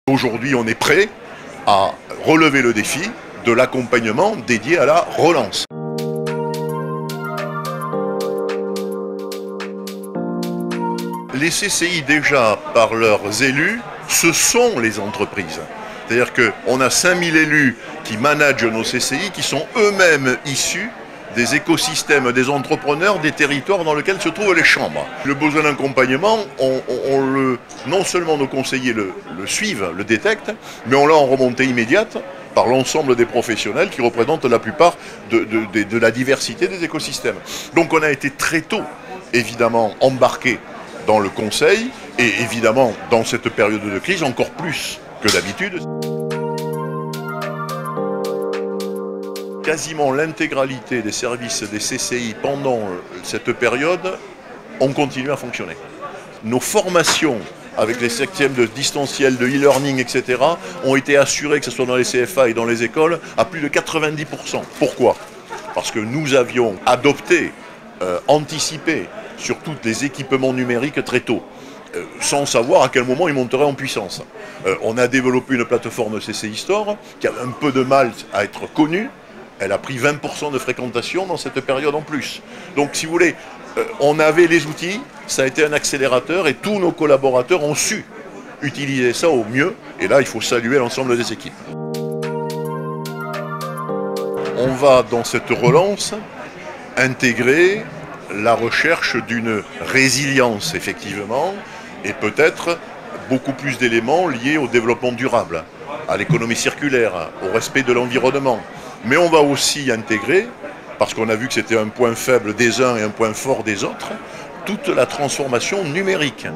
Aujourd'hui, on est prêt à relever le défi de l'accompagnement dédié à la relance. Les CCI, déjà, par leurs élus, ce sont les entreprises. C'est-à-dire qu'on a 5000 élus qui managent nos CCI, qui sont eux-mêmes issus des écosystèmes, des entrepreneurs, des territoires dans lesquels se trouvent les chambres. Le besoin d'accompagnement, non seulement nos conseillers le suivent, le détectent, mais on l'a en remontée immédiate par l'ensemble des professionnels qui représentent la plupart de la diversité des écosystèmes. Donc on a été très tôt, évidemment, embarqués dans le conseil et évidemment dans cette période de crise encore plus que d'habitude. Quasiment l'intégralité des services des CCI pendant cette période ont continué à fonctionner. Nos formations avec les systèmes de distanciel, de e-learning, etc. ont été assurées, que ce soit dans les CFA et dans les écoles, à plus de 90%. Pourquoi? Parce que nous avions adopté, anticipé sur tous les équipements numériques très tôt, sans savoir à quel moment ils monteraient en puissance. On a développé une plateforme CCI Store qui a un peu de mal à être connue. Elle a pris 20% de fréquentation dans cette période en plus. Donc si vous voulez, on avait les outils, ça a été un accélérateur et tous nos collaborateurs ont su utiliser ça au mieux. Et là, il faut saluer l'ensemble des équipes. On va dans cette relance intégrer la recherche d'une résilience effectivement et peut-être beaucoup plus d'éléments liés au développement durable, à l'économie circulaire, au respect de l'environnement. Mais on va aussi intégrer, parce qu'on a vu que c'était un point faible des uns et un point fort des autres, toute la transformation numérique.